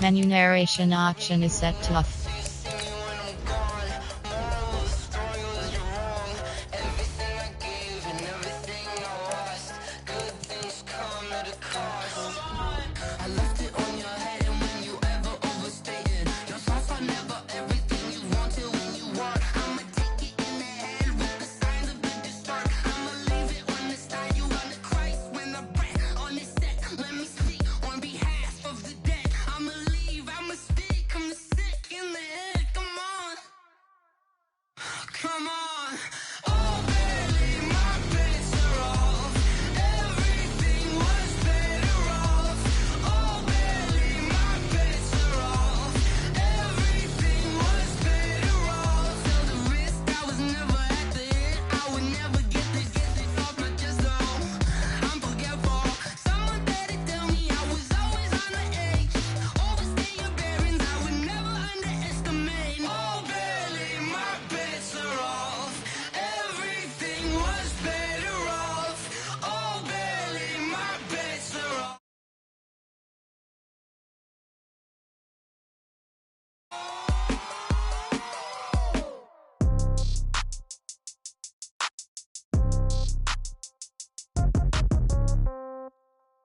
Menu narration option is set to off.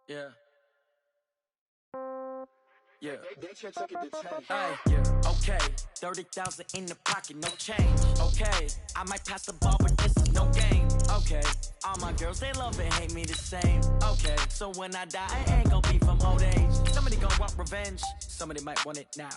Yeah. Yeah. Yeah. Okay. 30,000 in the pocket, no change. Okay. I might pass the ball, but this is no game. Okay. All my girls, they love and hate me the same. Okay. So when I die, I ain't gon' be from old age. Somebody gon' want revenge. Somebody might want it now.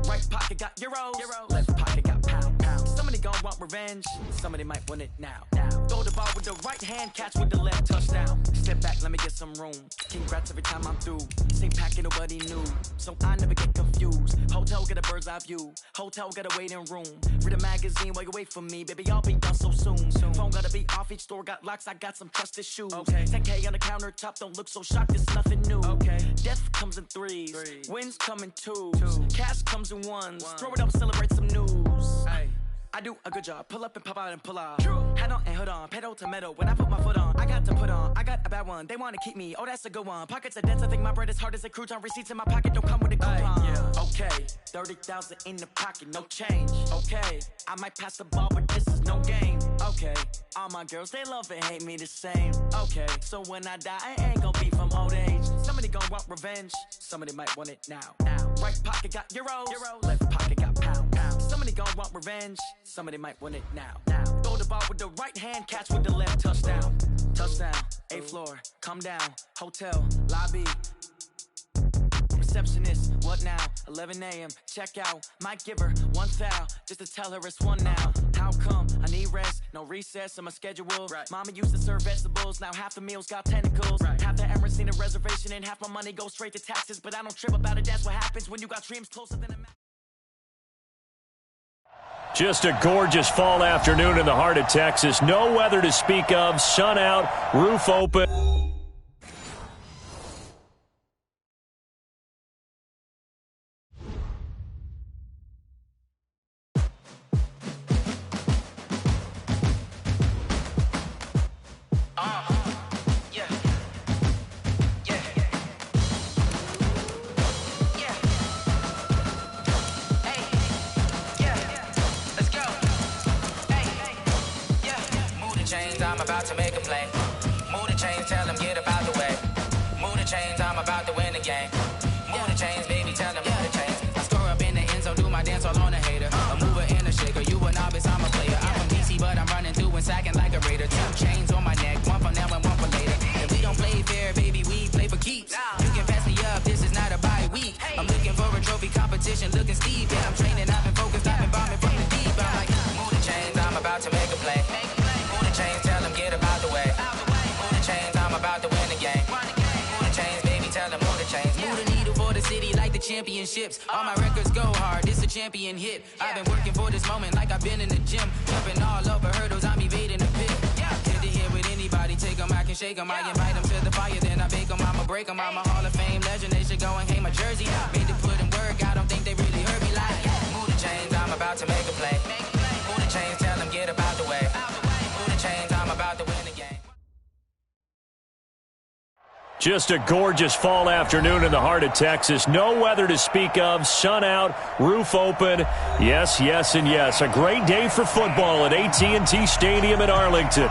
Right pocket got euros. Left pocket got pounds. Somebody gon' want revenge. Somebody might want it now. Throw the ball with the right hand, catch with the left, touchdown. Step back, let me get some room. Congrats every time I'm through. Same packet, nobody knew. So I never get confused. Hotel get a bird's eye view. Hotel get a waiting room. Read a magazine while you wait for me. Baby, I'll be done so soon. Phone gotta be off, each store got locks. I got some trusted shoes. Okay. 10K on the countertop, don't look so shocked, it's nothing new. Okay. Death comes in threes. Wins come in twos. Cash comes in ones. Throw it up, celebrate some news. Hey. I do a good job, pull up and pop out and pull out. Hat on and hood on, pedal to metal. When I put my foot on, I got to put on. I got a bad one, they wanna keep me, oh that's a good one. Pockets are dense, I think my bread is hard as a crouton. Receipts in my pocket don't come with a coupon. Yeah. Okay, 30,000 in the pocket, no change. Okay, I might pass the ball, but this is no game. Okay, all my girls, they love and hate me the same. Okay, so when I die, I ain't gon' be from old age. Somebody gon' want revenge, somebody might want it now. Right pocket got euros. Left pocket got pounds. Somebody gon' want revenge, somebody might want it now. Throw the ball with the right hand, catch with the left, touchdown. Touchdown, 8th floor, come down, hotel, lobby. Receptionist, what now? 11 a.m., check out. Might give her one foul, just to tell her it's one now. How come? I need rest, no recess in my schedule. Right. Mama used to serve vegetables, now half the meals got tentacles. Right. Half the Emirates need a reservation and half my money goes straight to taxes. But I don't trip about it, that's what happens when you got dreams closer than a mountain. Just a gorgeous fall afternoon in the heart of Texas. No weather to speak of, sun out, roof open. I'm about to make a play. Move the chains, tell them get about the way. Move the chains, I'm about to win the game. Move the chains, baby, tell them move the chains. I score up in the end zone, do my dance all on a hater. A mover and a shaker, you a novice, I'm a player. I'm from DC, but I'm running through and sacking like a raider. 2 chains on my neck, one for now and one for later. And we don't play fair, baby, we play for keeps. You can pass me up, this is not a bye week. I'm looking for a trophy competition, looking steep. Yeah, I'm training, I've been focused, I've been bombing from the deep. I'm like, move the chains, I'm about to make a play. Move the chains, tell them get about the way. Move the chains, I'm about to win the game. Move the chains, baby, tell them move the chains. Move the needle for the city like the championships. All my records go hard, this a champion hit. I've been working for this moment like I've been in the gym. Jumping all over hurdles, I'm evading the pit. Good to hear with anybody, take them, I can shake them. I invite them to the fire, then I bake them, I'ma break them. I'm a Hall of Fame legend, they should go and hang my jersey. Made to put in work, I don't think they really heard me like. Move the chains, I'm about to make a play. Move the chains, tell them get about the way. Just a gorgeous fall afternoon in the heart of Texas. No weather to speak of. Sun out, roof open. Yes, yes, and yes. A great day for football at AT&T Stadium in Arlington.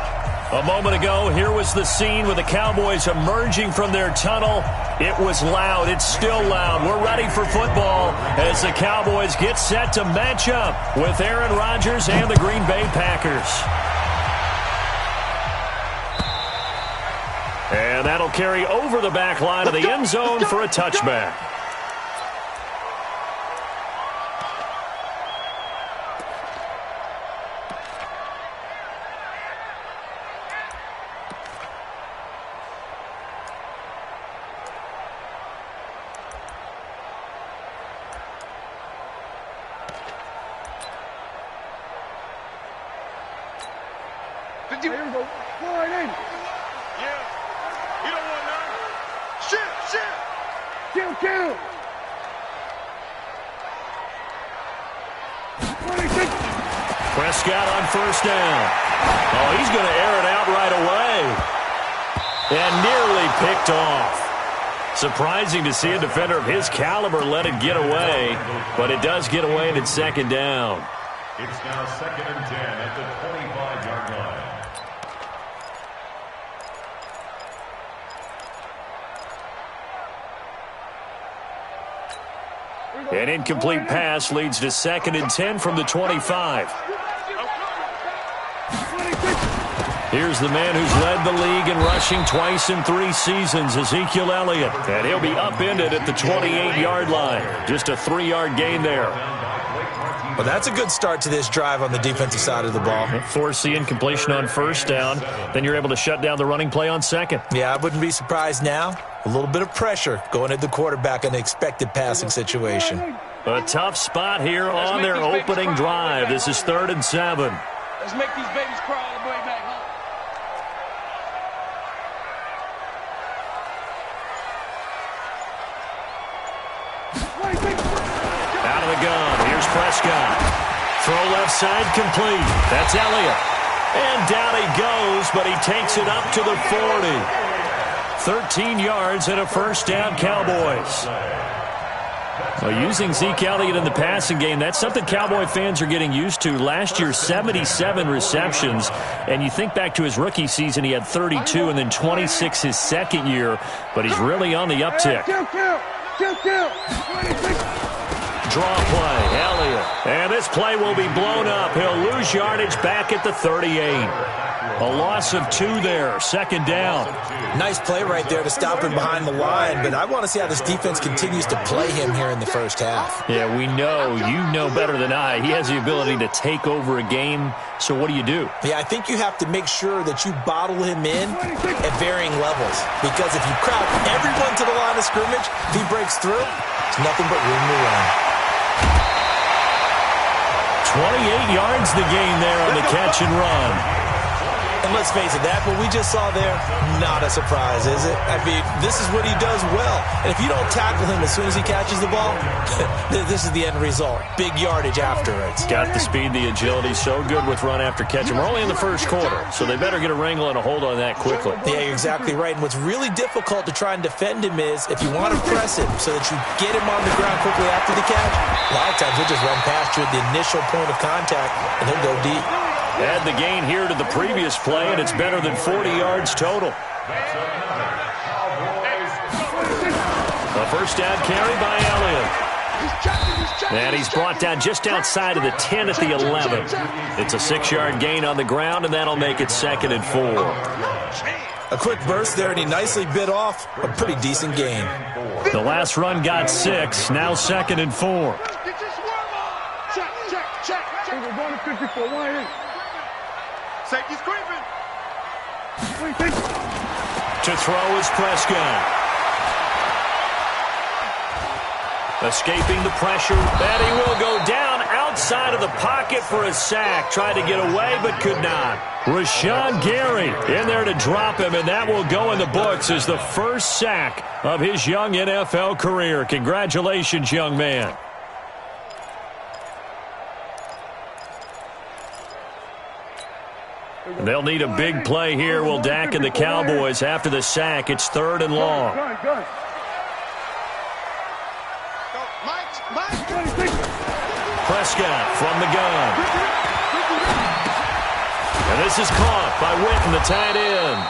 A moment ago, here was the scene with the Cowboys emerging from their tunnel. It was loud. It's still loud. We're ready for football as the Cowboys get set to match up with Aaron Rodgers and the Green Bay Packers. And that'll carry over the back line of the end zone for a touchback. Here we go. Slide in. Kill. Prescott on first down. Oh, he's going to air it out right away. And nearly picked off. Surprising to see a defender of his caliber let it get away, but it does get away and it's second down. It's now 2nd and 10 at the 25-yard line. An incomplete pass leads to 2nd and 10 from the 25. Here's the man who's led the league in rushing twice in 3 seasons, Ezekiel Elliott. And he'll be upended at the 28-yard line. Just a 3-yard gain there. Well, that's a good start to this drive on the defensive side of the ball. Force the incompletion on first down. Then you're able to shut down the running play on second. Yeah, I wouldn't be surprised now. A little bit of pressure going at the quarterback in an expected passing situation. A tough spot here on their opening drive. This is 3rd and 7. Let's make these babies cry all the way back home. Out of the gun. Here's Prescott. Throw left side complete. That's Elliott. And down he goes, but he takes it up to the 40. 13 yards and a first down, Cowboys. Well, using Zeke Elliott in the passing game, that's something Cowboy fans are getting used to. Last year, 77 receptions. And you think back to his rookie season, he had 32 and then 26 his second year. But he's really on the uptick. Draw play, Elliott. And this play will be blown up. He'll lose yardage back at the 38. A loss of 2 there, 2nd down. Nice play right there to stop him behind the line, but I want to see how this defense continues to play him here in the first half. Yeah, we know. You know better than I. He has the ability to take over a game, so what do you do? Yeah, I think you have to make sure that you bottle him in at varying levels, because if you crowd everyone to the line of scrimmage, if he breaks through, it's nothing but room to run. 28 yards the gain there on the catch and run. And let's face it, that what we just saw there, not a surprise, is it? I mean, this is what he does well. And if you don't tackle him as soon as he catches the ball, this is the end result. Big yardage afterwards. Got the speed, the agility, so good with run after catch. And we're only in the first quarter, so they better get a wrangle and a hold on that quickly. Yeah, you're exactly right. And what's really difficult to try and defend him is if you want to press him so that you get him on the ground quickly after the catch, a lot of times he'll just run past you at the initial point of contact, and he'll go deep. Add the gain here to the previous play, and it's better than 40 yards total. A first down carry by Elliott. And he's brought down just outside of the 10 at the 11. It's a 6-yard gain on the ground, and that'll make it 2nd and 4. A quick burst there, and he nicely bit off a pretty decent gain. The last run got 6, now 2nd and 4. Check. We're going to 54. Why in? Safety's creeping. To throw is Prescott. Escaping the pressure, and he will go down outside of the pocket for a sack. Tried to get away, but could not. Rashawn Gary in there to drop him, and that will go in the books as the first sack of his young NFL career. Congratulations, young man. They'll need a big play here. Will Dak and the Cowboys after the sack. It's 3rd and long. Prescott from the gun. And this is caught by Witten, the tight end.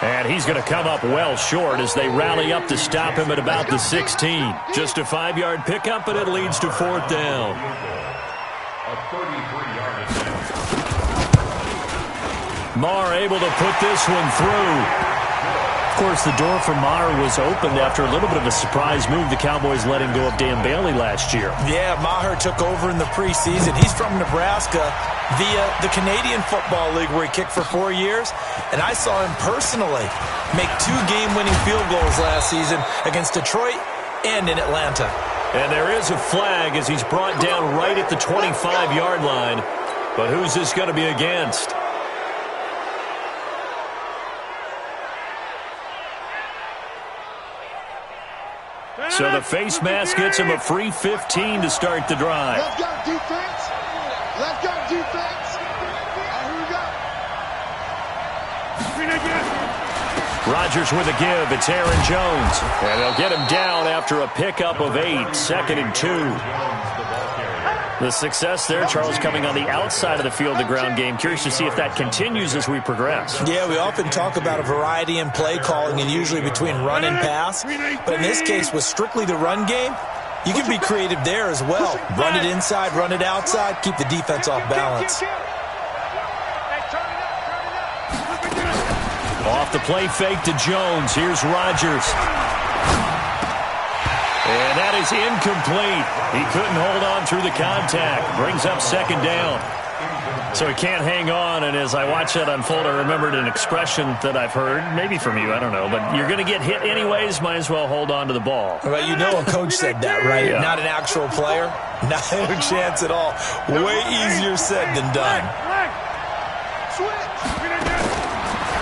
And he's going to come up well short as they rally up to stop him at about the 16. Just a 5-yard pickup, and it leads to 4th down. A 33-yard attempt. Maher able to put this one through. Of course, the door for Maher was opened after a little bit of a surprise move. The Cowboys letting go of Dan Bailey last year. Yeah, Maher took over in the preseason. He's from Nebraska via the Canadian Football League where he kicked for 4 years. And I saw him personally make 2 game-winning field goals last season against Detroit and in Atlanta. And there is a flag as he's brought down right at the 25-yard line. But who's this going to be against? So the face mask gets him a free 15 to start the drive. Let's go, defense. Let's go, defense. Here we go. Rodgers with a give. It's Aaron Jones. And they'll get him down after a pickup of 8. 2nd and 2. The success there, Charles, coming on the outside of the field, the ground game. Curious to see if that continues as we progress. Yeah, we often talk about a variety in play calling and usually between run and pass. But in this case, with strictly the run game, you can be creative there as well. Run it inside, run it outside, keep the defense off balance. Off the play fake to Jones. Here's Rodgers. And that is incomplete. He couldn't hold on through the contact. Brings up 2nd down. So he can't hang on, and as I watch that unfold, I remembered an expression that I've heard, maybe from you, I don't know, but you're going to get hit anyways, might as well hold on to the ball. Well, you know a coach said that, right? Yeah. Not an actual player. Not a chance at all. Way easier said than done.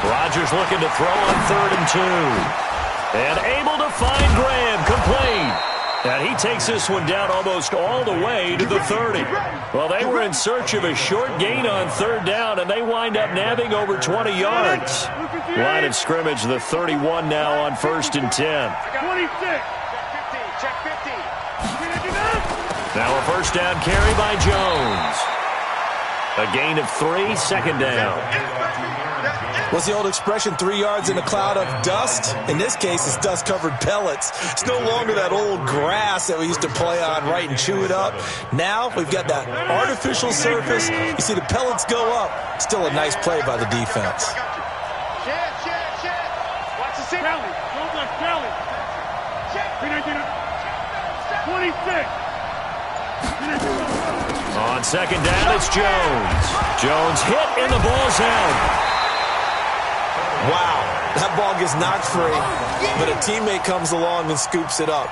Rodgers looking to throw on 3rd and 2. And able to find Graham, complete. And he takes this one down almost all the way to the 30. Well, they were in search of a short gain on 3rd down, and they wind up nabbing over 20 yards. Line of scrimmage, the 31 now on 1st and 10. 26. Check 50. Now a 1st down carry by Jones. A gain of 3, 2nd down. What's the old expression, 3 yards in a cloud of dust? In this case, it's dust-covered pellets. It's no longer that old grass that we used to play on, right, and chew it up. Now we've got that artificial surface. You see the pellets go up. Still a nice play by the defense. Watch the sit. Kelly. Don't let Kelly. 26. On 2nd down, it's Jones. Jones hit, and the ball's out. Wow, that ball gets knocked free, but a teammate comes along and scoops it up.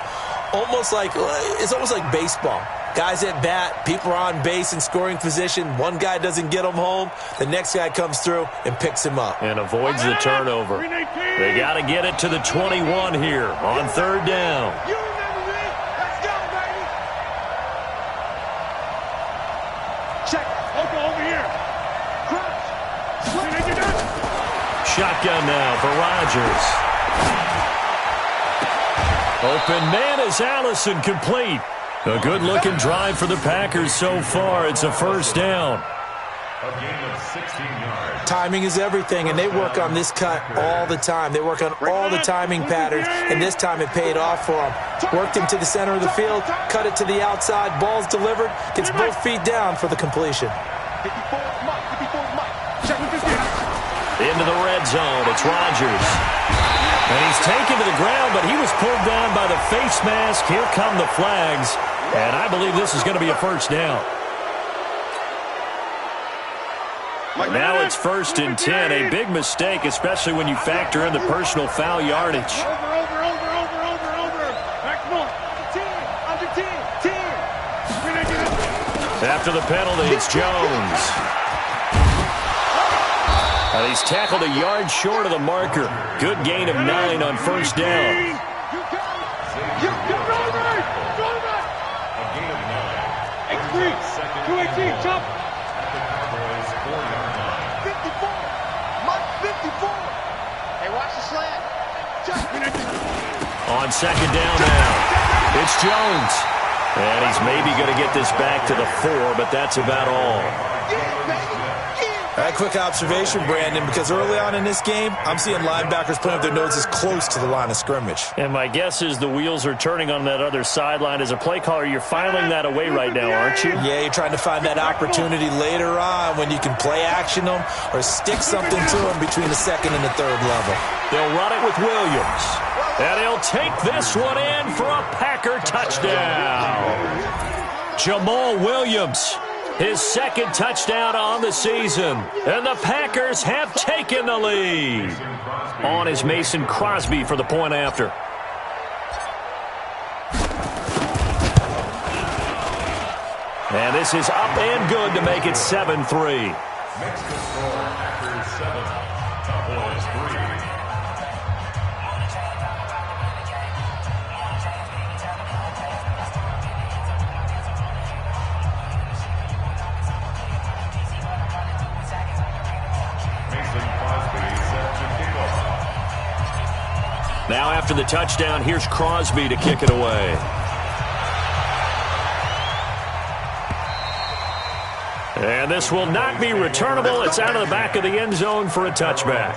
It's almost like baseball. Guys at bat, people are on base in scoring position. One guy doesn't get him home. The next guy comes through and picks him up. And avoids the turnover. They got to get it to the 21 here on 3rd down. You remember me? Let's go, baby. Check. Over here. Crunch. Shotgun now for Rodgers. Open man is Allison, complete. A good-looking drive for the Packers so far. It's a 1st down. A gain of 16 yards. Timing is everything, and they work on this cut all the time. They work on all the timing patterns, and this time it paid off for them. Worked him to the center of the field, cut it to the outside, ball's delivered, gets both feet down for the completion. 54 Mike. Check with this game. Into the red zone. It's Rodgers. And he's taken to the ground, but he was pulled down by the face mask. Here come the flags. And I believe this is going to be a 1st down. Now it's 1st and 10. A big mistake, especially when you factor in the personal foul yardage. Over. Back more. Under 10. After the penalty, it's Jones. He's tackled a yard short of the marker. Good gain of 9 on 1st down. You got it. A gain of 9. 218, chop. Cowboys 4-yard line. 54. On second down now, it's Jones. And he's maybe going to get this back to the 4, but that's about all. All right, quick observation, Brandon, because early on in this game, I'm seeing linebackers putting up their noses close to the line of scrimmage. And my guess is the wheels are turning on that other sideline. As a play caller, you're filing that away right now, aren't you? Yeah, you're trying to find that opportunity later on when you can play action them or stick something to them between the second and the third level. They'll run it with Williams. And he'll take this one in for a Packer touchdown. Jamal Williams, his second touchdown on the season. And the Packers have taken the lead. On is Mason Crosby for the point after. And this is up and good to make it 7-3. Makes the score Packers 7, Cowboys 3. Now after the touchdown, here's Crosby to kick it away. And this will not be returnable. It's out of the back of the end zone for a touchback.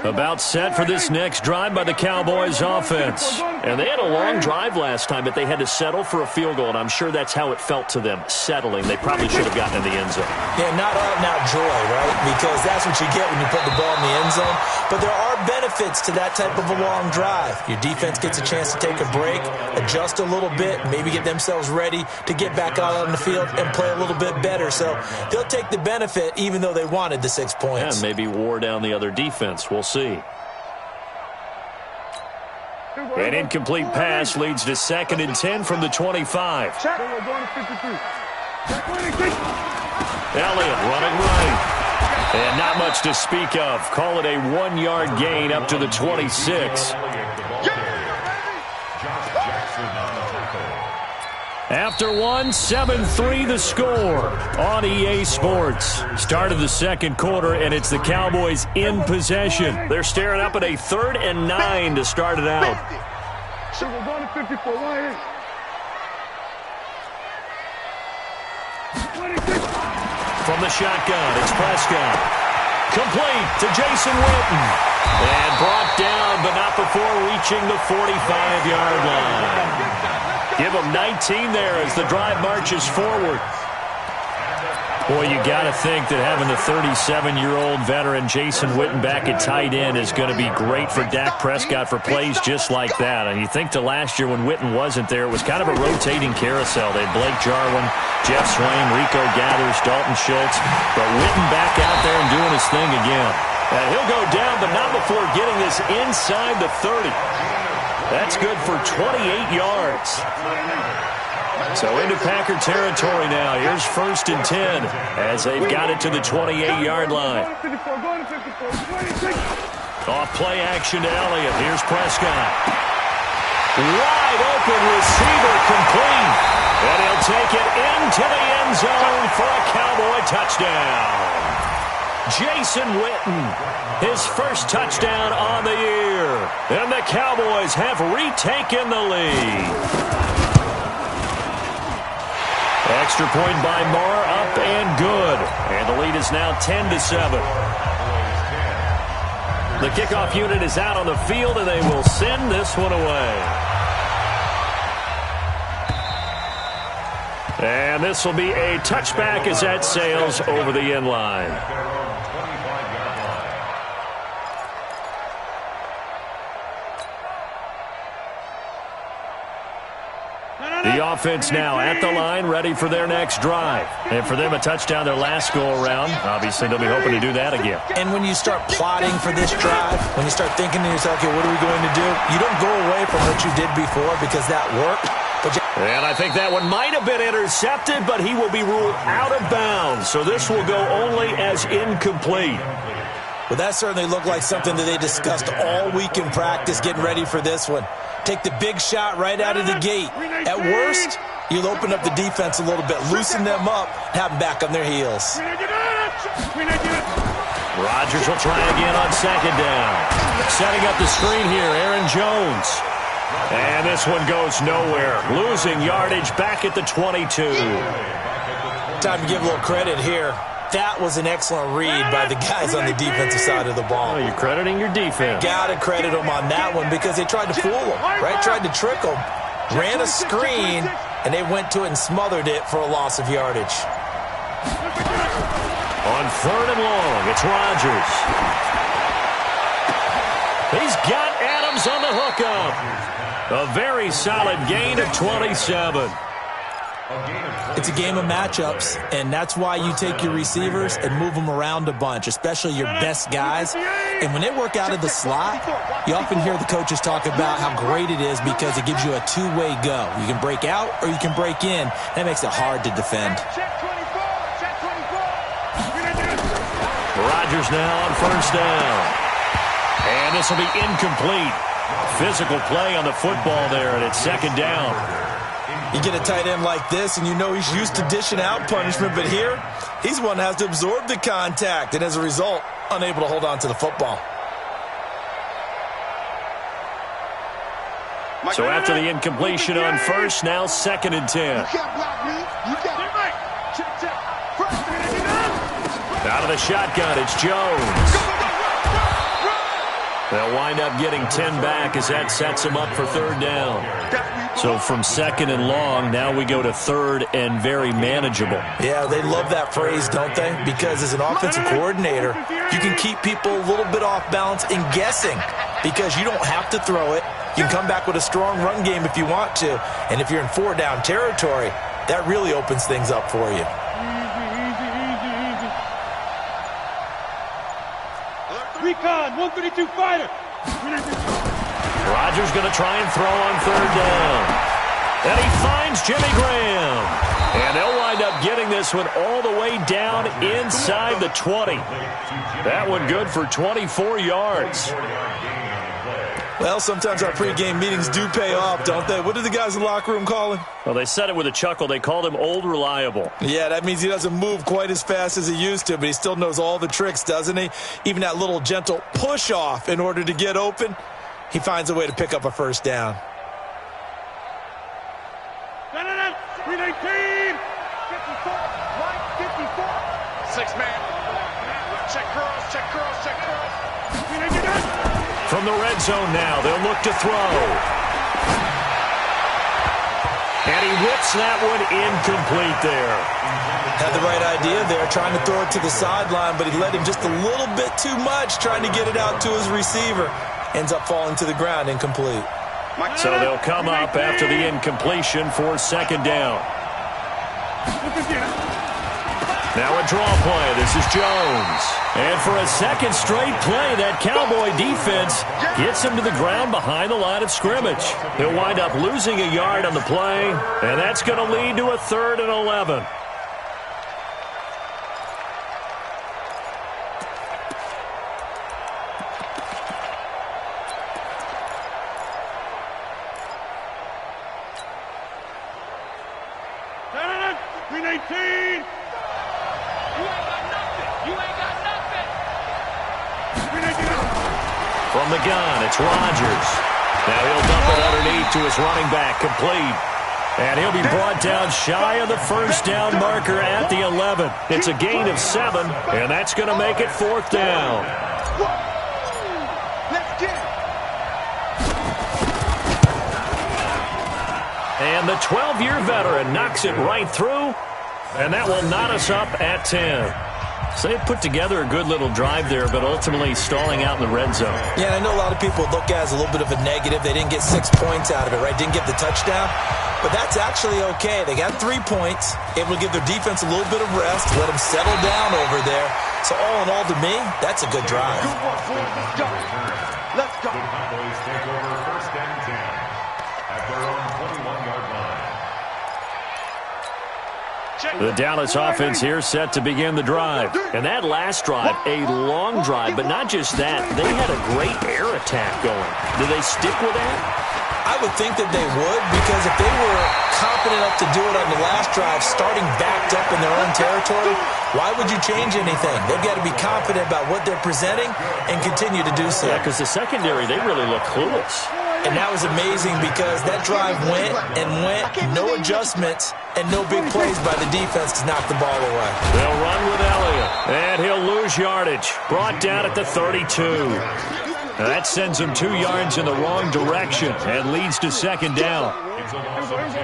About set for this next drive by the Cowboys offense. And they had a long drive last time, but they had to settle for a field goal, and I'm sure that's how it felt to them, settling. They probably should have gotten in the end zone. Yeah, not out and out joy, right? Because that's what you get when you put the ball in the end zone. But there are benefits to that type of a long drive. Your defense gets a chance to take a break, adjust a little bit, maybe get themselves ready to get back out on the field and play a little bit better. So they'll take the benefit even though they wanted the 6 points. Yeah, maybe wore down the other defense. We'll see. An incomplete pass leads to 2nd and 10 from the 25. Elliott running right. And not much to speak of. Call it a 1-yard gain up to the 26. After one, 7-3 the score on EA Sports. Start of the second quarter, and it's the Cowboys in possession. They're staring up at a 3rd and 9 to start it out. From the shotgun, it's Prescott. Complete to Jason Witten. And brought down, but not before reaching the 45-yard line. Give them 19 there as the drive marches forward. Boy, you got to think that having the 37-year-old veteran Jason Witten back at tight end is going to be great for Dak Prescott for plays just like that. And you think to last year when Witten wasn't there, it was kind of a rotating carousel. They had Blake Jarwin, Jeff Swain, Rico Gathers, Dalton Schultz. But Witten back out there and doing his thing again. And he'll go down, but not before getting this inside the 30. That's good for 28 yards. So into Packer territory now. Here's 1st and 10 as they've got it to the 28-yard line. Off play action to Elliott. Here's Prescott. Wide open receiver complete. And he'll take it into the end zone for a Cowboy touchdown. Jason Witten, his first touchdown on the year. And the Cowboys have retaken the lead. Extra point by Marr, up and good. And the lead is now 10-7. The kickoff unit is out on the field, and they will send this one away. And this will be a touchback as that sails over the end line. The offense now at the line, ready for their next drive. And for them, a touchdown their last go-around. Obviously, they'll be hoping to do that again. And when you start plotting for this drive, when you start thinking to yourself, okay, what are we going to do? You don't go away from what you did before because that worked. And I think that one might have been intercepted, but he will be ruled out of bounds. So this will go only as incomplete. Well, that certainly looked like something that they discussed all week in practice getting ready for this one. Take the big shot right out of the gate. At worst, You'll open up the defense a little bit, loosen them up, have them back on their heels. Rodgers will try again on second down. Setting up the screen here, Aaron Jones. And this one goes nowhere. Losing yardage back at the 22. Time to give a little credit here. That was an excellent read by the guys on the defensive side of the ball. Oh, you're crediting your defense. Got to credit them on that one because they tried to fool them, right? Tried to trick them. Ran a screen, and they went to it and smothered it for a loss of yardage. On third and long, it's Rodgers. He's got Adams on the hookup. A very solid gain of 27. It's a game of matchups, and that's why you take your receivers and move them around a bunch, especially your best guys. And when they work out of the slot, you often hear the coaches talk about how great it is because it gives you a two-way go. You can break out or you can break in. That makes it hard to defend. Rodgers now on first down. And this will be incomplete. Physical play on the football there, and it's second down. You get a tight end like this, and you know he's used to dishing out punishment, but here, he's one that has to absorb the contact, and as a result, unable to hold on to the football. So after the incompletion on first, now second and 10. Out of the shotgun, it's Jones. They'll wind up getting 10 back as that sets them up for third down. So from second and long, now we go to third and very manageable. Yeah, they love that phrase, don't they? Because as an offensive coordinator, you can keep people a little bit off balance and guessing because you don't have to throw it. You can come back with a strong run game if you want to. And if you're in four-down territory, that really opens things up for you. Recon, 132 fighter. Rodgers going to try and throw on third down. And he finds Jimmy Graham. And they'll wind up getting this one all the way down inside the 20. That one good for 24 yards. Well, sometimes our pregame meetings do pay off, don't they? What do the guys in the locker room call him? Well, they said it with a chuckle. They called him Old Reliable. Yeah, that means he doesn't move quite as fast as he used to, but he still knows all the tricks, doesn't he? Even that little gentle push-off in order to get open, he finds a way to pick up a first down. 319. 54. Right, 54. 6-man. Check curls, check curls, check curls. From the red zone now, they'll look to throw. And he whips that one incomplete there. Had the right idea there, trying to throw it to the sideline, but he led him just a little bit too much, trying to get it out to his receiver. Ends up falling to the ground, incomplete. So they'll come up after the incompletion for second down. Now a draw play. This is Jones. And for a second straight play, that Cowboy defense gets him to the ground behind the line of scrimmage. They'll wind up losing a yard on the play, and that's going to lead to a 3rd and 11. From the gun, it's Rodgers. Now he'll dump it underneath to his running back, complete. And he'll be brought down shy of the first down marker at the 11. It's a gain of 7, and that's going to make it 4th down. And the 12-year veteran knocks it right through, and that will knot us up at 10. So they put together a good little drive there, but ultimately stalling out in the red zone. Yeah, I know a lot of people look at it as a little bit of a negative. They didn't get 6 points out of it, right? Didn't get the touchdown. But that's actually okay. They got 3 points, able to give their defense a little bit of rest, let them settle down over there. So all in all, to me, that's a good drive. Let's go. The Cowboys take over 1st and 10 at their own 21-yard line. The Dallas offense here set to begin the drive. And that last drive, a long drive, but not just that. They had a great air attack going. Do they stick with that? I would think that they would, because if they were confident enough to do it on the last drive, starting backed up in their own territory, why would you change anything? They've got to be confident about what they're presenting and continue to do so. Yeah, because the secondary, they really look clueless. And that was amazing because that drive went and went, no adjustments and no big plays by the defense to knock the ball away. They'll run with Elliott, and he'll lose yardage. Brought down at the 32. That sends him 2 yards in the wrong direction and leads to second down. It's a loss of 2.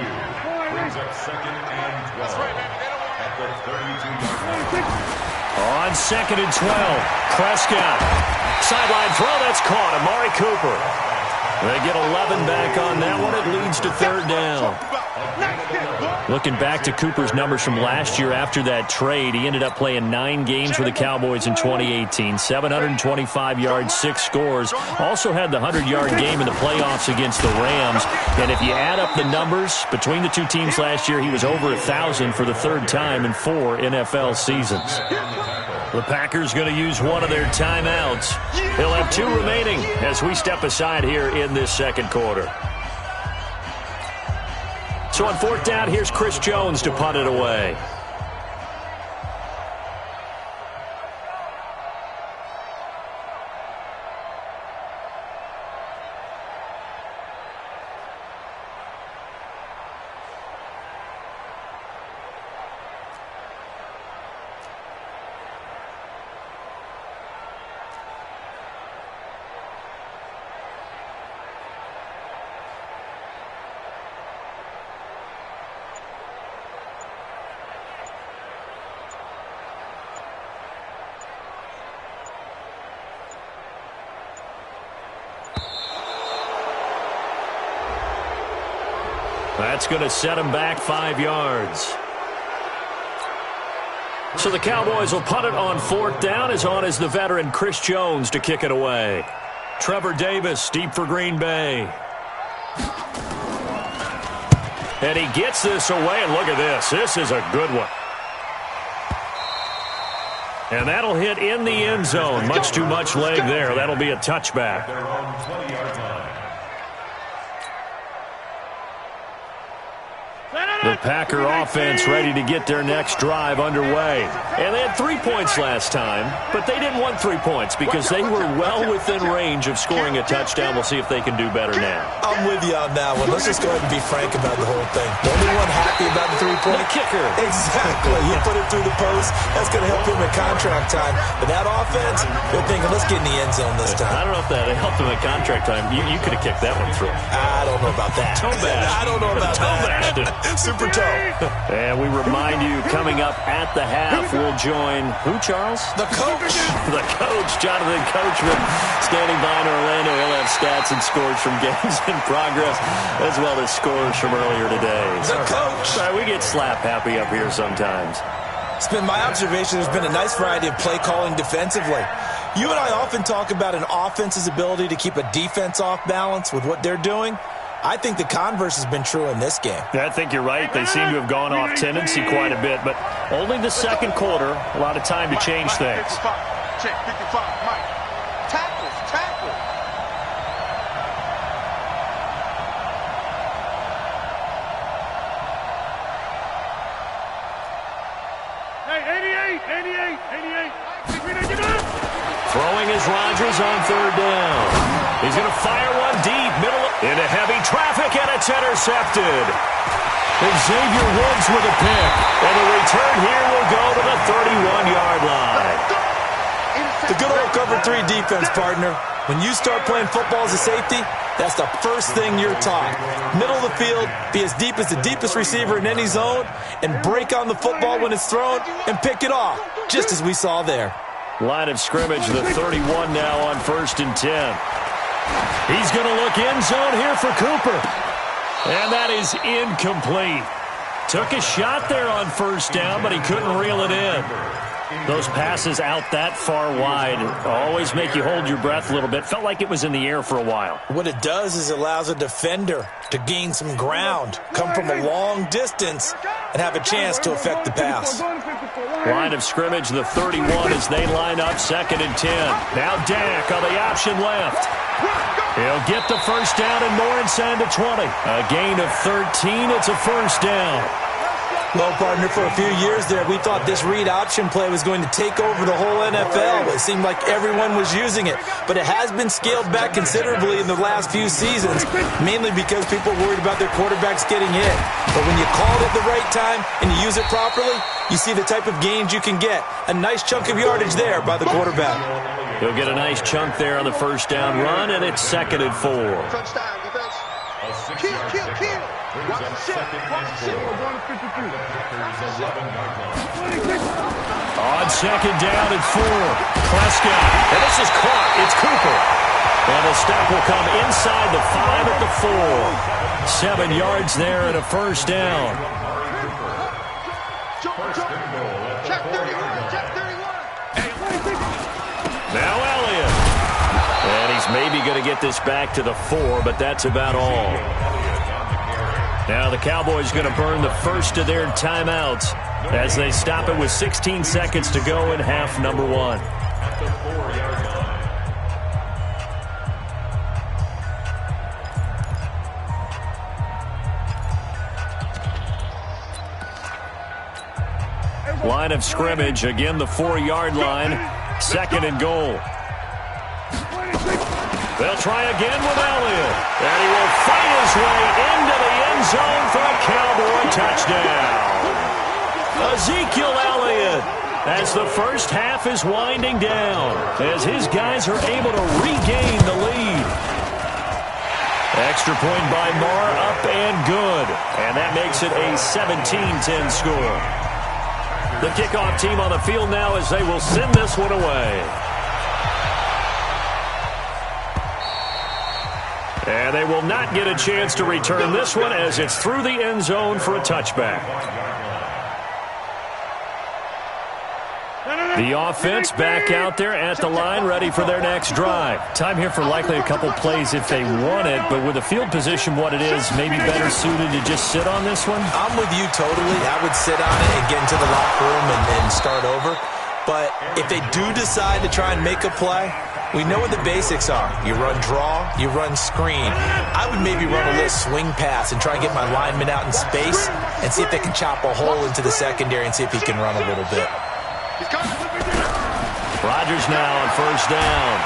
Brings up second and 12 at the 32-yard line. On second and 12, Prescott. Sideline throw, that's caught. Amari Cooper. They get 11 back on that one. It leads to third down. Looking back to Cooper's numbers from last year after that trade, he ended up playing 9 games for the Cowboys in 2018. 725 yards, 6 scores. Also had the 100-yard game in the playoffs against the Rams. And if you add up the numbers between the two teams last year, he was over 1,000 for the third time in 4 NFL seasons. The Packers going to use one of their timeouts. He'll have 2 remaining as we step aside here in this second quarter. So on fourth down, here's Chris Jones to punt it away. That's going to set him back 5 yards. So the Cowboys will punt it on fourth down. As on is the veteran Chris Jones to kick it away. Trevor Davis deep for Green Bay. And he gets this away, and look at this. This is a good one. And that'll hit in the end zone. Much too much leg there. That'll be a touchback. They're on 20-yard line. The Packer offense ready to get their next drive underway. And they had 3 points last time, but they didn't want 3 points because they were well within range of scoring a touchdown. We'll see if they can do better now. I'm with you on that one. Let's just go ahead and be frank about the whole thing. The only one happy about the 3-point? The kicker. Exactly. You put it through the post. That's going to help him at contract time. But that offense, they're thinking, let's get in the end zone this time. I don't know if that helped him at contract time. You could have kicked that one through. I don't know about that. Toe bash. I don't know about that. Super toe. And we remind you, coming up at the half, we'll join who, Charles? The coach. The coach, Jonathan Coachman, standing by in Orlando. He'll have stats and scores from games in progress, as well as scores from earlier today. The coach. We get slap happy up here sometimes. It's been my observation there's been a nice variety of play calling defensively. You and I often talk about an offense's ability to keep a defense off balance with what they're doing. I think the converse has been true in this game. I think you're right. They seem to have gone off tendency quite a bit, but only the second quarter, a lot of time to change things. Check 55, Mike. Tackle. Hey, 88. Throwing is Rodgers on third down. He's going to fire one deep, middle into heavy traffic, and it's intercepted. Xavier Woods with a pick, and the return here will go to the 31-yard line. The good old cover 3 defense, partner. When you start playing football as a safety, that's the first thing you're taught. Middle of the field, be as deep as the deepest receiver in any zone, and break on the football when it's thrown and pick it off, just as we saw there. Line of scrimmage, the 31 now on 1st and 10. He's going to look end zone here for Cooper. And that is incomplete. Took a shot there on first down, but he couldn't reel it in. Those passes out that far wide always make you hold your breath a little bit. Felt like it was in the air for a while. What it does is it allows a defender to gain some ground, come from a long distance, and have a chance to affect the pass. Line of scrimmage, the 31 as they line up 2nd and 10. Now Dak on the option left. He'll get the first down and more inside the 20. A gain of 13. It's a first down. Well, partner, for a few years there, we thought this read option play was going to take over the whole NFL. It seemed like everyone was using it, but it has been scaled back considerably in the last few seasons, mainly because people are worried about their quarterbacks getting hit. But when you call it at the right time and you use it properly, you see the type of gains you can get. A nice chunk of yardage there by the quarterback. He'll get a nice chunk there on the first down run, and it's 2nd and 4. Touchdown, defense. Kill. Watch the shit. On 2nd down and 4. Prescott. And this is caught. It's Cooper. And the stop will come inside the 5 at the 4. 7 yards there and a first down. Check 31. Check 31. Now Elliott. And he's maybe going to get this back to the 4, but that's about all. Now the Cowboys going to burn the first of their timeouts as they stop it with 16 seconds to go in half number 1. At the 4-yard line. Line of scrimmage, again the 4-yard line, 2nd and goal. They'll try again with Elliott, and he will fight his way into the end zone for a Cowboy touchdown. Ezekiel Elliott, as the first half is winding down, as his guys are able to regain the lead. Extra point by Marr, up and good, and that makes it a 17-10 score. The kickoff team on the field now as they will send this one away. And they will not get a chance to return this one as it's through the end zone for a touchback. The offense back out there at the line, ready for their next drive. Time here for likely a couple plays if they want it, but with the field position what it is, maybe better suited to just sit on this one? I'm with you totally. I would sit on it and get into the locker room and start over. But if they do decide to try and make a play, we know what the basics are. You run draw, you run screen. I would maybe run a little swing pass and try and get my lineman out in space and see if they can chop a hole into the secondary and see if he can run a little bit. Rodgers now on first down.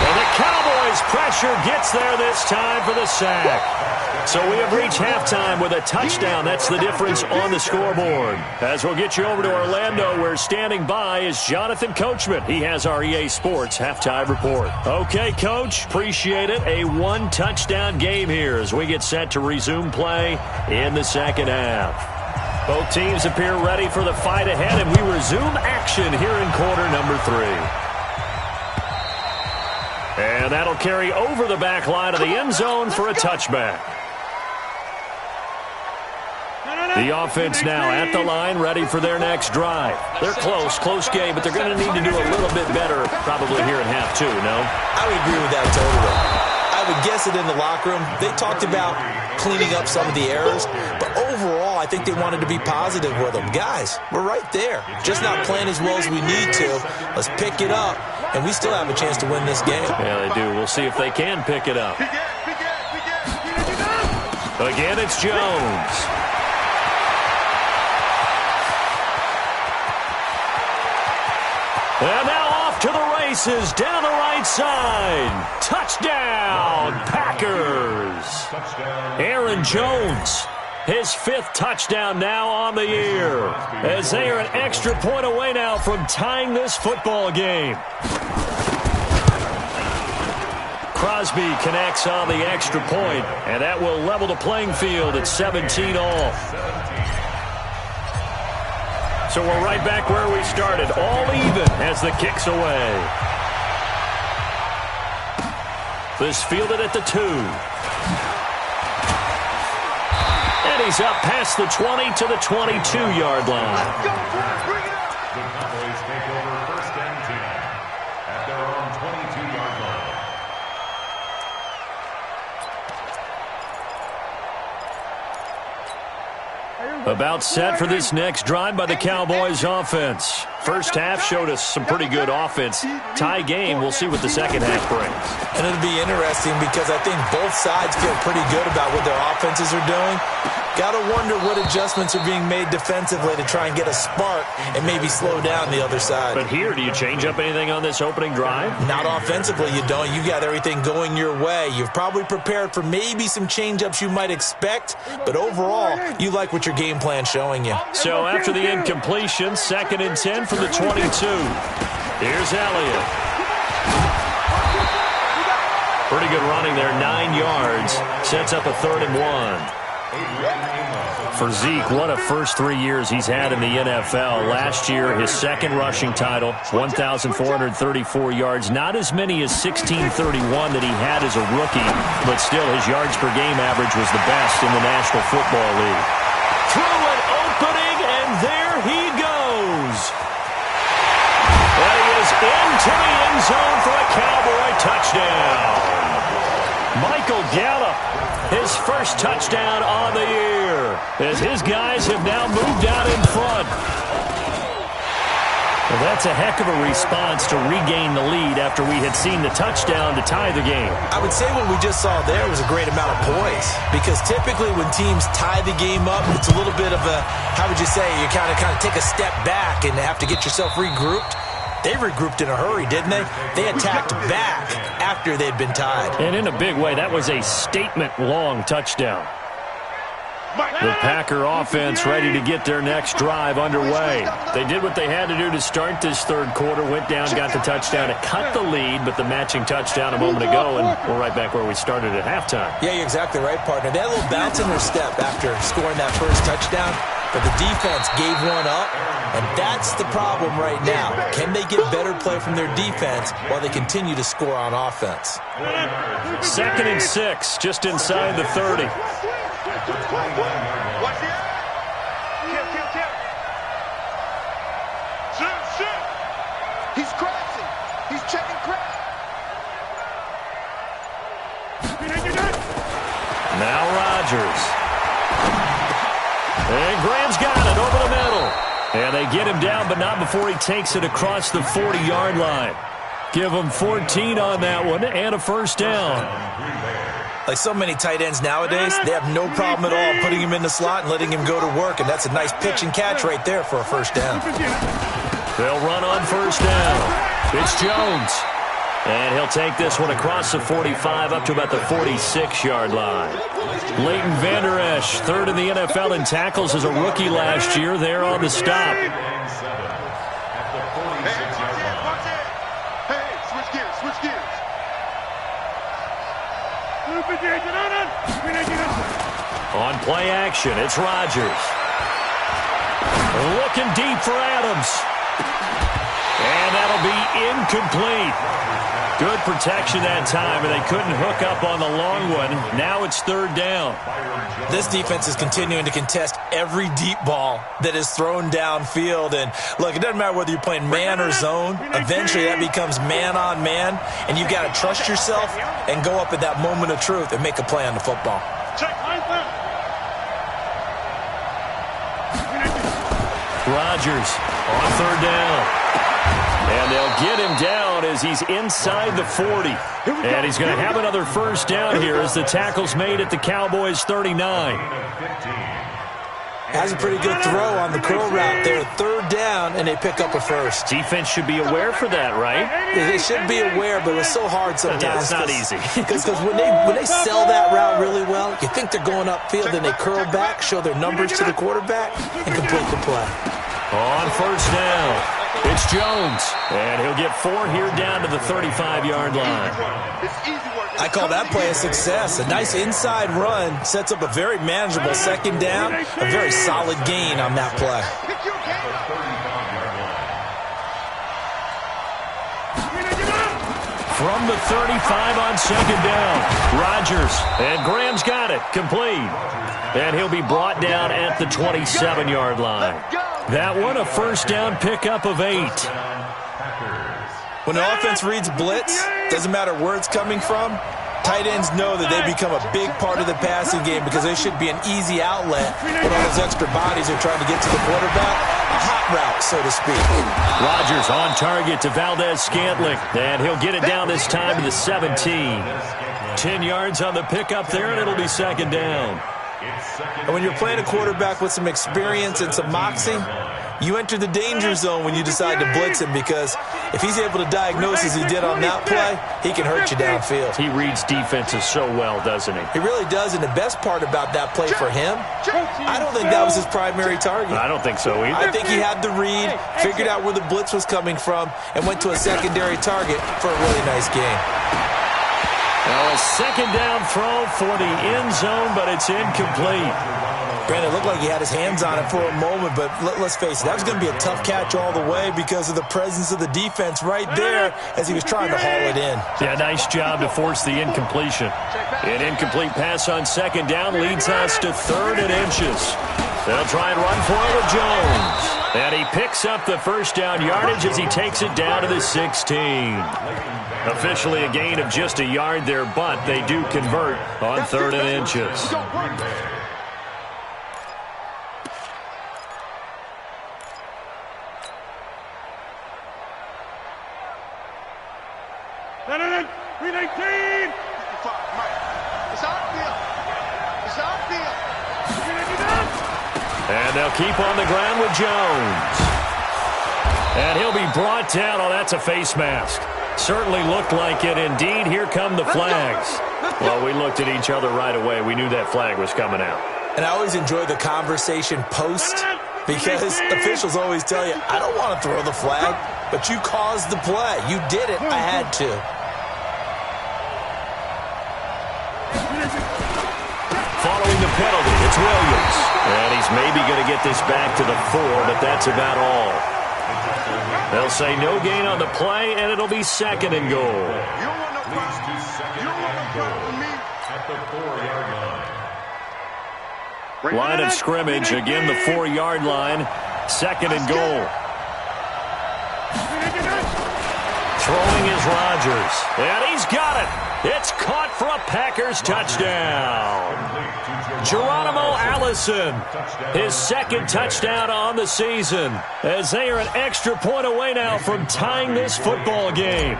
And the Cowboys' pressure gets there this time for the sack. So we have reached halftime with a touchdown. That's the difference on the scoreboard. As we'll get you over to Orlando, where standing by is Jonathan Coachman. He has our EA Sports halftime report. Okay, Coach, appreciate it. A one-touchdown game here as we get set to resume play in the second half. Both teams appear ready for the fight ahead, and we resume action here in quarter number 3. And that'll carry over the back line of the end zone for a touchback. The offense now at the line, ready for their next drive. They're close game, but they're going to need to do a little bit better probably here in half 2, no? I would agree with that totally. I would guess it in the locker room. They talked about cleaning up some of the errors, but overall, I think they wanted to be positive with them. Guys, we're right there. Just not playing as well as we need to. Let's pick it up, and we still have a chance to win this game. Yeah, they do. We'll see if they can pick it up. Again, it's Jones. And now off to the races down the right side. Touchdown, Packers. Aaron Jones, his 5th touchdown now on the year, as they are an extra point away now from tying this football game. Crosby connects on the extra point, and that will level the playing field at 17 all. So we're right back where we started, all even as the kick's away. This fielded at the 2. And he's up past the 20 to the 22-yard line. The Cowboys take over 1st and 10 at their own 22-yard line. About set for this next drive by the Cowboys offense. First half showed us some pretty good offense. Tie game, we'll see what the second half brings. And it'll be interesting because I think both sides feel pretty good about what their offenses are doing. Got to wonder what adjustments are being made defensively to try and get a spark and maybe slow down the other side. But here, do you change up anything on this opening drive? Not offensively, you don't. You got everything going your way. You've probably prepared for maybe some change-ups you might expect, but overall, you like what your game plan's showing you. So after the incompletion, 2nd and 10 from the 22. Here's Elliott. Pretty good running there, 9 yards. Sets up a 3rd and 1. For Zeke, what a first 3 years he's had in the NFL. Last year, his 2nd rushing title, 1,434 yards. Not as many as 1,631 that he had as a rookie, but still his yards per game average was the best in the National Football League. Through an opening, and there he goes. And he is into the end zone for a Cowboy touchdown. Michael Gallup, his first touchdown on the year, as his guys have now moved out in front. Well, that's a heck of a response to regain the lead after we had seen the touchdown to tie the game. I would say what we just saw there was a great amount of poise, because typically when teams tie the game up, it's a little bit of a, how would you say, you kind of take a step back and have to get yourself regrouped. They regrouped in a hurry, didn't they? They attacked back after they'd been tied. And in a big way, that was a statement-long touchdown. The Packer offense ready to get their next drive underway. They did what they had to do to start this third quarter, went down, got the touchdown to cut the lead, but the matching touchdown a moment ago, and we're right back where we started at halftime. Yeah, you're exactly right, partner. They had a little bounce in their step after scoring that first touchdown, but the defense gave one up, and that's the problem right now. Can they get better play from their defense while they continue to score on offense? 2nd and 6, just inside the 30. Watch the air. Kill. Shoot. He's crashing. He's checking crash. Now Rodgers. And Graham's got it over the middle. And they get him down, but not before he takes it across the 40-yard line. Give him 14 on that one and a first down. Like so many tight ends nowadays, they have no problem at all putting him in the slot and letting him go to work, and that's a nice pitch and catch right there for a first down. They'll run on first down. It's Jones. And he'll take this one across the 45 up to about the 46-yard line. Leighton Vander Esch, 3rd in the NFL in tackles as a rookie last year. There on the stop. Switch gears. On play action, it's Rodgers. Looking deep for Adams. And that'll be incomplete. Good protection that time, and they couldn't hook up on the long one. Now it's 3rd down. This defense is continuing to contest every deep ball that is thrown downfield. And look, it doesn't matter whether you're playing man or zone. Eventually that becomes man on man, and you've got to trust yourself and go up at that moment of truth and make a play on the football. Rodgers on 3rd down. And they'll get him down as he's inside the 40. And he's going to have another first down here as the tackle's made at the Cowboys' 39. Has a pretty good throw on the curl route there. 3rd down, and they pick up a first. Defense should be aware for that, right? They should be aware, but it's so hard sometimes. Yeah, it's not easy. Because when they sell that route really well, you think they're going upfield, then they curl back, show their numbers to the quarterback, and complete the play. On first down, it's Jones. And he'll get 4 here down to the 35-yard line. I call that play a success. A nice inside run sets up a very manageable 2nd down. A very solid gain on that play. From the 35 on 2nd down, Rodgers. And Graham's got it. Complete. And he'll be brought down at the 27-yard line. That one, a first down pickup of 8. When the offense reads blitz, doesn't matter where it's coming from, Tight ends know that they become a big part of the passing game because they should be an easy outlet when all those extra bodies are trying to get to the quarterback. A hot route, so to speak. Rodgers on target to Valdez-Scantling, and he'll get it down this time to the 17. 10 yards on the pickup there, and it'll be second down. And when you're playing a quarterback with some experience and some moxie, you enter the danger zone when you decide to blitz him, because if he's able to diagnose as he did on that play, he can hurt you downfield. He reads defenses so well, doesn't he? He really does, and the best part about that play for him, I don't think that was his primary target. I don't think so either. I think he had the read, figured out where the blitz was coming from, and went to a secondary target for a really nice game. Well, a second down throw for the end zone, but it's incomplete. Brandon, it looked like he had his hands on it for a moment, but let's face it, that was going to be a tough catch all the way because of the presence of the defense right there as he was trying to haul it in. Yeah, nice job to force the incompletion. An incomplete pass on second down leads us to 3rd and inches. They'll try and run for it with Jones. And he picks up the first down yardage as he takes it down to the 16. Officially a gain of just a yard there, but they do convert on 3rd and inches. And they'll keep on the ground with Jones. And he'll be brought down. Oh, that's a face mask. Certainly looked like it. Indeed, here come the flags. Well, we looked at each other right away. We knew that flag was coming out. And I always enjoy the conversation post because officials always tell you, I don't want to throw the flag, but you caused the play. You did it. I had to. Following the penalty, it's Williams. And he's maybe going to get this back to the 4, but that's about all. They'll say no gain on the play, and it'll be 2nd and goal. At the 4-yard line. Line of scrimmage, again the 4-yard line, 2nd and goal. Throwing is Rodgers, and he's got it. It's caught for a Packers touchdown. Geronimo Allison, his 2nd touchdown on the season, as they are an extra point away now from tying this football game.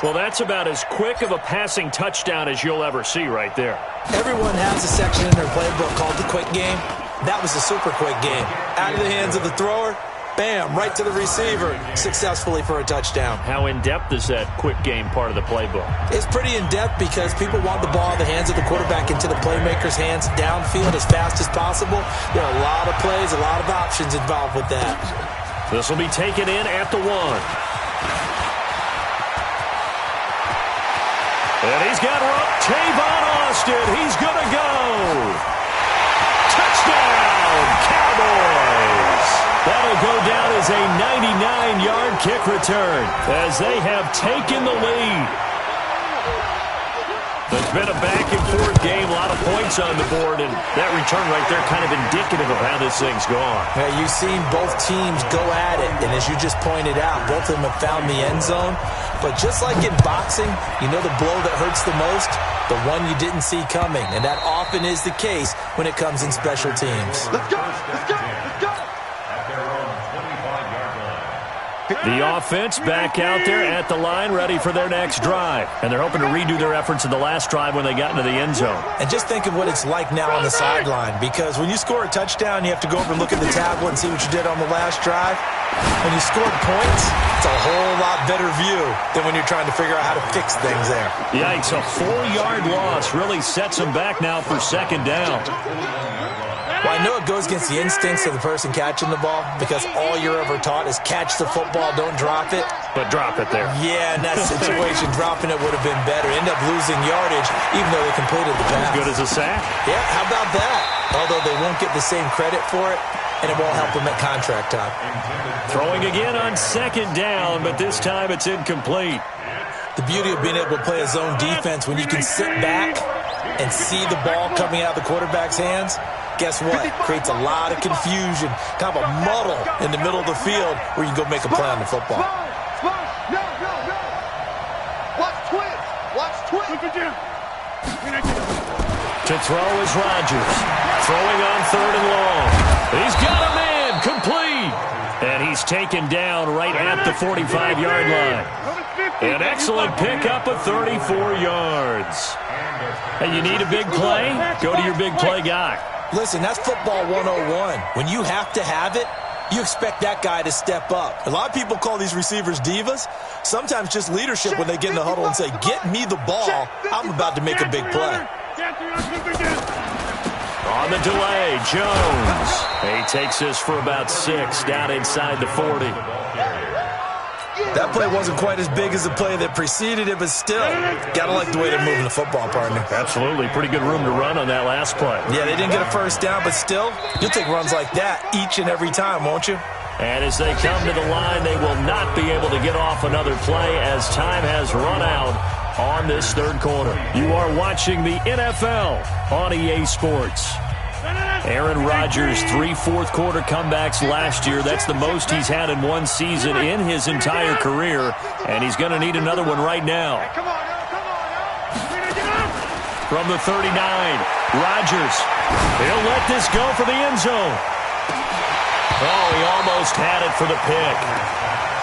Well, that's about as quick of a passing touchdown as you'll ever see right there. Everyone has a section in their playbook called the quick game. That was a super quick game. Out of the hands of the thrower, bam, right to the receiver, successfully for a touchdown. How in-depth is that quick game part of the playbook? It's pretty in-depth because people want the ball in the hands of the quarterback into the playmaker's hands downfield as fast as possible. There are a lot of plays, a lot of options involved with that. This will be taken in at the 1. And he's got Tavon Austin. He's going to go. Touchdown, Cowboys. That'll go down as a 99-yard kick return as they have taken the lead. It's been a back-and-forth game, a lot of points on the board, and that return right there kind of indicative of how this thing's gone. Yeah, you've seen both teams go at it, and as you just pointed out, both of them have found the end zone. But just like in boxing, you know the blow that hurts the most? The one you didn't see coming, and that often is the case when it comes in special teams. Let's go! Let's go! Let's go! The offense back out there at the line, ready for their next drive. And they're hoping to redo their efforts in the last drive when they got into the end zone. And just think of what it's like now on the sideline, because when you score a touchdown, you have to go over and look at the tablet and see what you did on the last drive. When you scored points, it's a whole lot better view than when you're trying to figure out how to fix things there. Yikes, a 4-yard loss really sets them back now for 2nd down. Well, I know it goes against the instincts of the person catching the ball because all you're ever taught is catch the football, don't drop it. But drop it there. Yeah, in that situation, dropping it would have been better. End up losing yardage even though they completed the pass. As good as a sack. Yeah, how about that? Although they won't get the same credit for it, and it won't help them at contract time. Throwing again on 2nd down, but this time it's incomplete. The beauty of being able to play a zone defense when you can sit back and see the ball coming out of the quarterback's hands, guess what? Creates a lot of confusion, kind of a muddle in the middle of the field where you can go make a play on the football. No. Watch twist. Watch twist. Look at you. To throw is Rodgers. Throwing on 3rd and long. He's got him in. Complete. And he's taken down right at the 45-yard line. An excellent pickup of 34 yards. Hey, you need a big play? Go to your big play guy. Listen, that's football 101. When you have to have it, you expect that guy to step up. A lot of people call these receivers divas. Sometimes just leadership when they get in the huddle and say, get me the ball. I'm about to make a big play. On the delay, Jones. He takes this for about 6 down inside the 40. That play wasn't quite as big as the play that preceded it, but still, got to like the way they're moving the football, partner. Absolutely. Pretty good room to run on that last play. Yeah, they didn't get a first down, but still, you'll take runs like that each and every time, won't you? And as they come to the line, they will not be able to get off another play as time has run out on this 3rd quarter. You are watching the NFL on EA Sports. Aaron Rodgers, 3 fourth-quarter comebacks last year. That's the most he's had in one season in his entire career, and he's going to need another one right now. From the 39, Rodgers. He'll let this go for the end zone. Oh, he almost had it for the pick.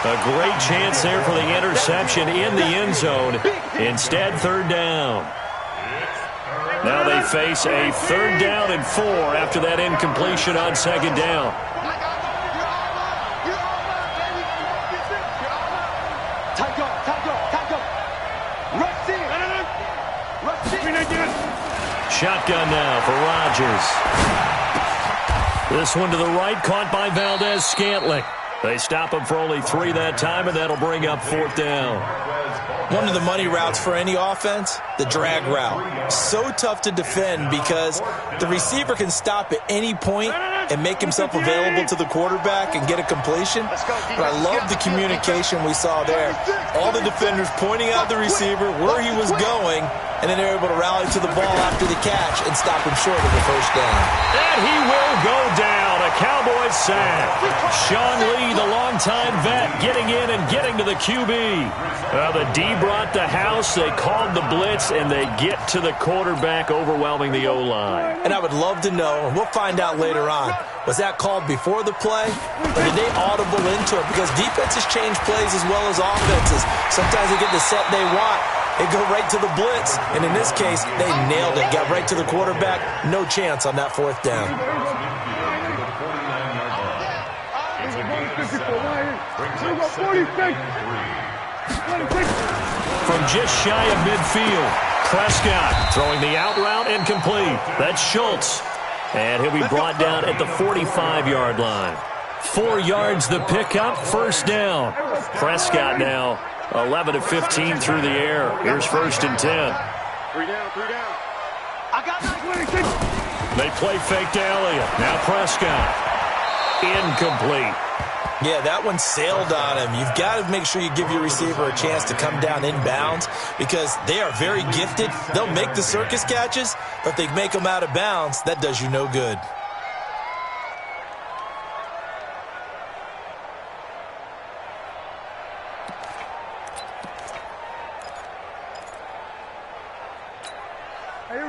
A great chance there for the interception in the end zone. Instead, 3rd down. Now they face a 3rd down and 4 after that incompletion on 2nd down. Shotgun now for Rodgers. This one to the right, caught by Valdez-Scantling. They stop him for only 3 that time, and that'll bring up 4th down. One of the money routes for any offense, the drag route. So tough to defend because the receiver can stop at any point and make himself available to the quarterback and get a completion. But I love the communication we saw there. All the defenders pointing out the receiver, where he was going, and then they're able to rally to the ball after the catch and stop him short of the 1st down. And he will go down. A Cowboys sack. Sean Lee, the longtime vet, getting in and getting to the QB. The D brought the house. They called the blitz, and they get to the quarterback, overwhelming the O-line. And I would love to know, and we'll find out later on, was that called before the play, or did they audible into it? Because defenses change plays as well as offenses. Sometimes they get the set they want. They go right to the blitz, and in this case, they nailed it. Got right to the quarterback. No chance on that 4th down. From just shy of midfield, Prescott throwing the out route incomplete. That's Schultz. And he'll be brought down at the 45-yard line. 4 yards the pickup, 1st down. Prescott now 11 of 15 through the air. Here's 1st and 10. 3 down. They play fake to Elliott. Now Prescott. Incomplete. Yeah, that one sailed on him. You've got to make sure you give your receiver a chance to come down inbounds because they are very gifted. They'll make the circus catches, but if they make them out of bounds, that does you no good.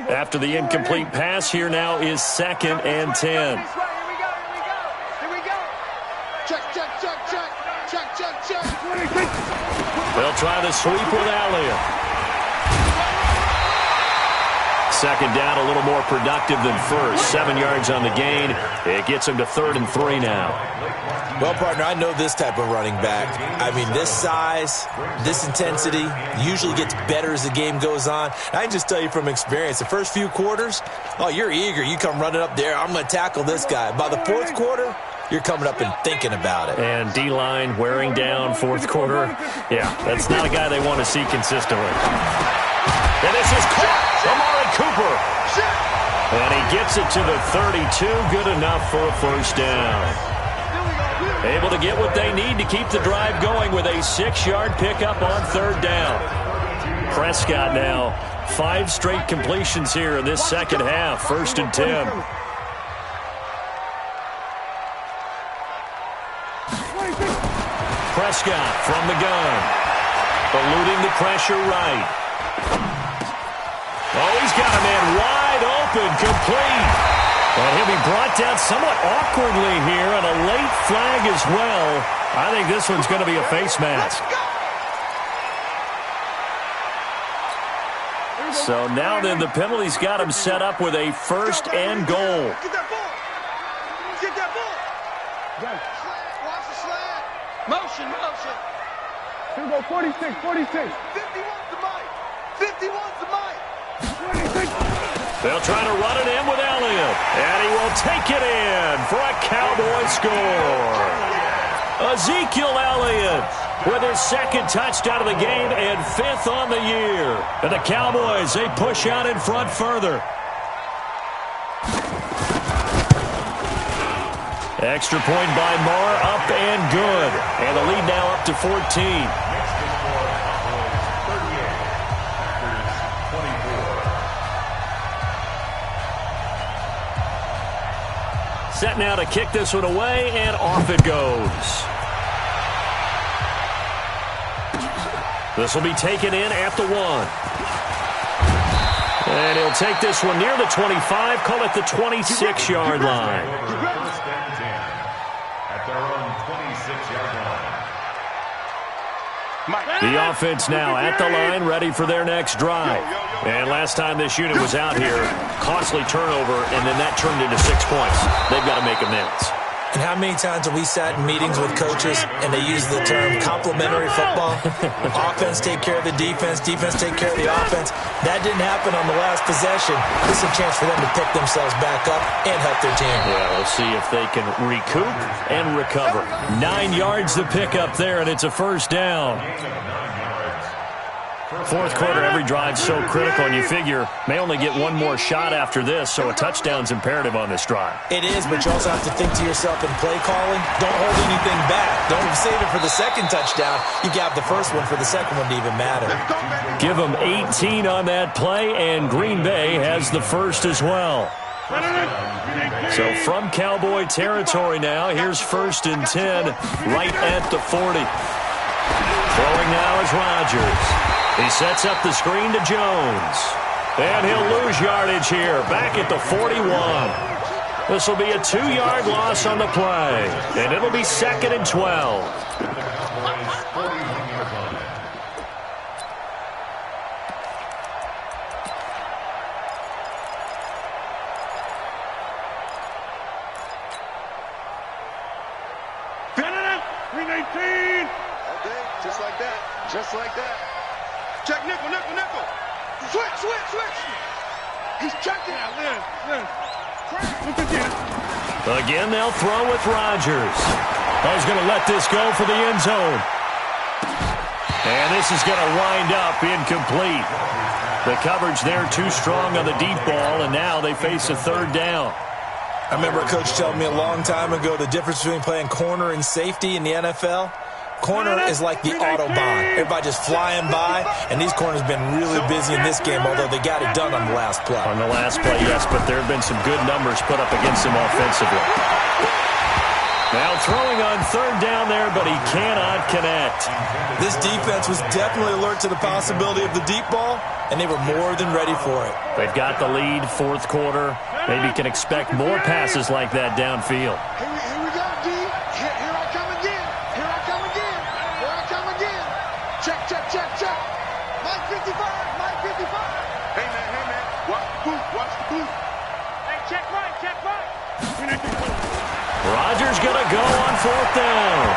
After the incomplete pass, here now is 2nd and 10. They'll try the sweep with Elliott. 2nd down, a little more productive than 1st. 7 yards on the gain. It gets them to 3rd and 3 now. Well, partner, I know this type of running back. I mean, this size, this intensity usually gets better as the game goes on. I can just tell you from experience, the first few quarters, oh, you're eager. You come running up there. I'm going to tackle this guy. By the 4th quarter, you're coming up and thinking about it. And D-line wearing down 4th quarter. Yeah, that's not a guy they want to see consistently. And this is caught. Amari Cooper. And he gets it to the 32. Good enough for a 1st down. Able to get what they need to keep the drive going with a 6-yard pickup on 3rd down. Prescott now 5 straight completions here in this 2nd half. 1st and 10. Prescott from the gun. Eluding the pressure right. Oh, he's got a man wide open, complete. And he'll be brought down somewhat awkwardly here, and a late flag as well. I think this one's going to be a face mask. So now then, the penalty's got him set up with a first and goal. Get that ball. Get that ball. Watch the slide. Motion. Here we go, 46. 51's the mic. 51's the mic. 26. They'll try to run it in with Elliott. And he will take it in for a Cowboy score. Ezekiel Elliott with his second touchdown of the game and 5th on the year. And the Cowboys, they push out in front further. Extra point by Marr, up and good. And the lead now up to 14. Set now to kick this one away, and off it goes. This will be taken in at the 1. And he'll take this one near the 25, call it the 26-yard line. At their own 26-yard line. The offense now at the line, ready for their next drive. And last time this unit was out here, costly turnover, and then that turned into 6 points. They've got to make amends. And how many times have we sat in meetings with coaches and they use the term complementary football? Offense take care of the defense, defense take care of the offense. That didn't happen on the last possession. This is a chance for them to pick themselves back up and help their team. Yeah, we'll see if they can recoup and recover. 9 yards to pick up there, and it's a first down. Fourth quarter, every drive's so critical, and you figure may only get one more shot after this, so a touchdown's imperative on this drive. It is, but you also have to think to yourself in play calling, don't hold anything back. Don't save it for the second touchdown. You got the first one for the second one to even matter. Give them 18 on that play, and Green Bay has the first as well. So from Cowboy territory now, here's 1st and 10 right at the 40. Throwing now is Rodgers. He sets up the screen to Jones. And he'll lose yardage here, back at the 41. This will be a 2-yard loss on the play. And it'll be 2nd and 12. Just like that. Just like that. Check nickel. Switch. He's checking out. Again, they'll throw with Rodgers. He's going to let this go for the end zone. And this is going to wind up incomplete. The coverage there too strong on the deep ball, and now they face a 3rd down. I remember a coach telling me a long time ago the difference between playing corner and safety in the NFL. Corner is like the Autobahn. Everybody just flying by, and these corners have been really busy in this game, although they got it done on the last play. On the last play, yes, but there have been some good numbers put up against him offensively. Now throwing on 3rd down there, but he cannot connect. This defense was definitely alert to the possibility of the deep ball, and they were more than ready for it. They've got the lead, 4th quarter. Maybe can expect more passes like that downfield. Here we go, D. Here I come again. Here I come again. Check. Mike 55. Hey, man. Watch the booth. Hey, check right. Rodgers going to go on 4th down.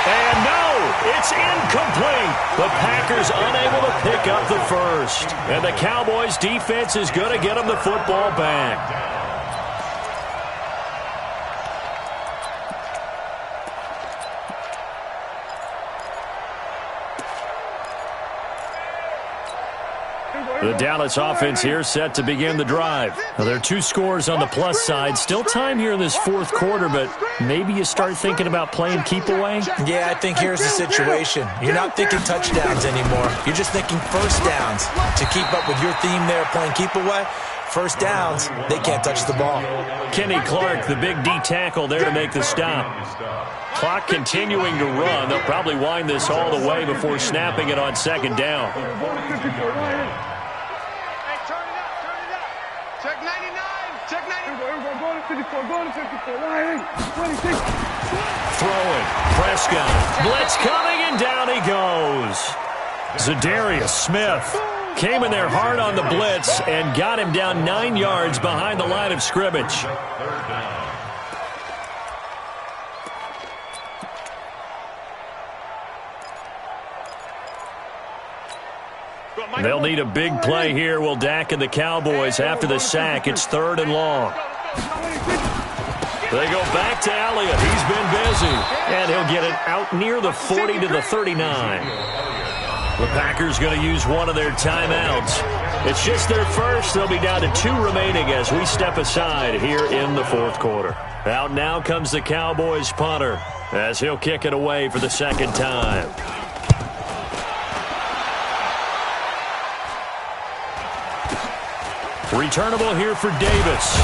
And no, it's incomplete. The Packers unable to pick up the first. And the Cowboys defense is going to get them the football back. The Dallas offense here set to begin the drive. Now, there are 2 scores on the plus side. Still time here in this 4th quarter, but maybe you start thinking about playing keep away? Yeah, I think here's the situation. You're not thinking touchdowns anymore. You're just thinking first downs. To keep up with your theme there, playing keep away, first downs, they can't touch the ball. Kenny Clark, the big D tackle there to make the stop. Clock continuing to run. They'll probably wind this all the way before snapping it on 2nd down. 54, go to 54. Line 26. Throwing. Prescott. Blitz coming, and down he goes. Zadarius Smith came in there hard on the blitz and got him down 9 yards behind the line of scrimmage. They'll need a big play here. Will Dak and the Cowboys after the sack. It's 3rd and long. They go back to Elliott. He's been busy. And he'll get it out near the 40 to the 39. The Packers going to use one of their timeouts. It's just their first. They'll be down to 2 remaining as we step aside here in the 4th quarter. Out now comes the Cowboys punter as he'll kick it away for the 2nd time. Returnable here for Davis.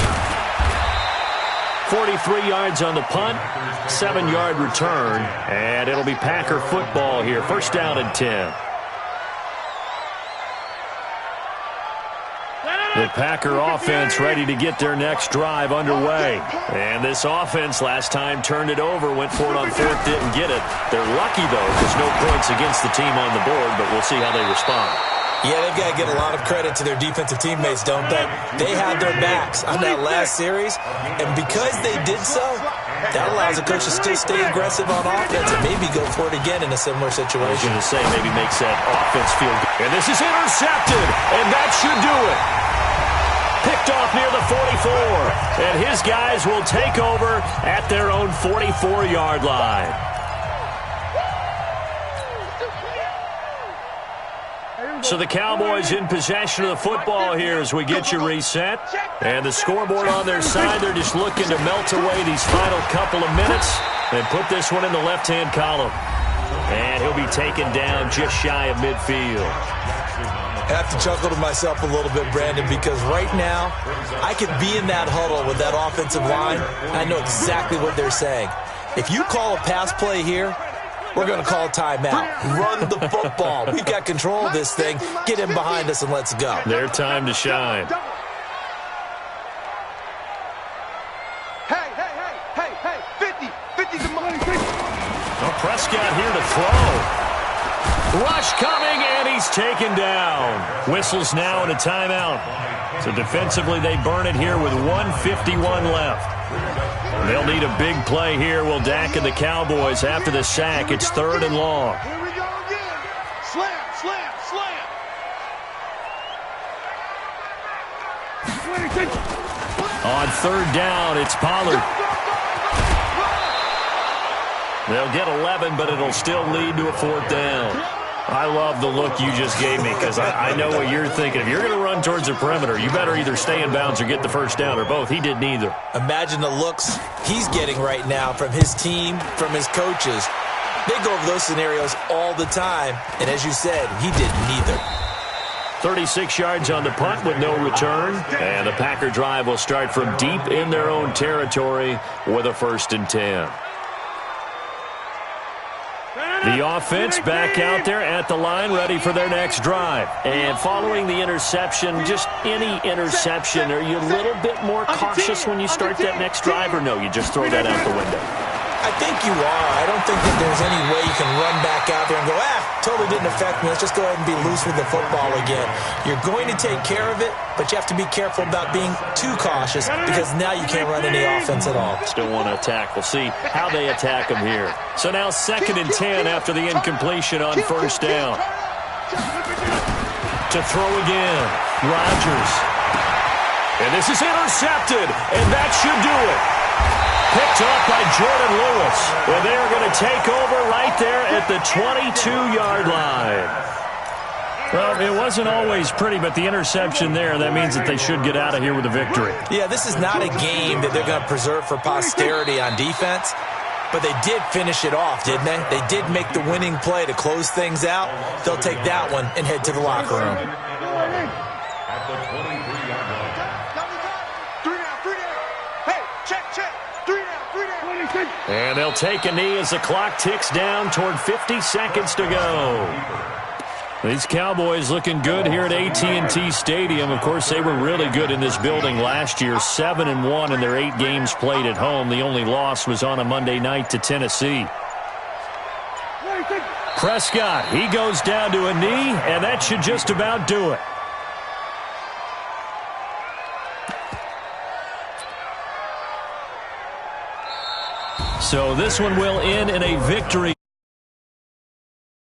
43 yards on the punt, 7-yard return, and it'll be Packer football here. 1st down and 10. The Packer offense ready to get their next drive underway. And this offense last time turned it over, went for it on 4th, didn't get it. They're lucky, though, because no points against the team on the board, but we'll see how they respond. Yeah, they've got to get a lot of credit to their defensive teammates, don't they? They had their backs on that last series, and because they did so, that allows the coach to still stay aggressive on offense and maybe go for it again in a similar situation. I was going to say, maybe makes that offense feel good. And this is intercepted, and that should do it. Picked off near the 44, and his guys will take over at their own 44-yard line. So the Cowboys in possession of the football here as we get you reset. And the scoreboard on their side, they're just looking to melt away these final couple of minutes and put this one in the left-hand column. And he'll be taken down just shy of midfield. I have to chuckle to myself a little bit, Brandon, because right now I could be in that huddle with that offensive line. I know exactly what they're saying. If you call a pass play here, we're going to call a timeout. Run the football. We've got control of this thing. Get him behind us and let's go. Their time to shine. Hey, 50's the money. Well, Prescott here to throw. Rush coming, and he's taken down. Whistles now in a timeout. So defensively, they burn it here with 1:51 left. They'll need a big play here. Will Dak and the Cowboys after the sack. It's 3rd and long. Here we go again. Slam. 26. On 3rd down, it's Pollard. They'll get 11, but it'll still lead to a 4th down. I love the look you just gave me because I know what you're thinking. If you're going to run towards the perimeter, you better either stay in bounds or get the 1st down, or both. He did neither. Imagine the looks he's getting right now from his team, from his coaches. They go over those scenarios all the time, and as you said, he did neither. 36 yards on the punt with no return, and the Packer drive will start from deep in their own territory with a 1st and 10. The offense back out there at the line, ready for their next drive. And following the interception, just any interception, are you a little bit more cautious when you start that next drive, or no, you just throw that out the window? I think you are. I don't think that there's any way you can run back out there and go, totally didn't affect me. Let's just go ahead and be loose with the football again. You're going to take care of it, but you have to be careful about being too cautious because now you can't run any offense at all. Still want to attack. We'll see how they attack them here. So now 2nd and 10 after the incompletion on 1st down. To throw again, Rodgers. And this is intercepted, and that should do it. Picked up by Jordan Lewis. And they are going to take over right there at the 22-yard line. Well, it wasn't always pretty, but the interception there, that means that they should get out of here with a victory. Yeah, this is not a game that they're going to preserve for posterity on defense, but they did finish it off, didn't they? They did make the winning play to close things out. They'll take that one and head to the locker room. At the 23-yard line. And they'll take a knee as the clock ticks down toward 50 seconds to go. These Cowboys looking good here at AT&T Stadium. Of course, they were really good in this building last year, 7-1 in their 8 games played at home. The only loss was on a Monday night to Tennessee. Prescott, he goes down to a knee, and that should just about do it. So this one will end in a victory.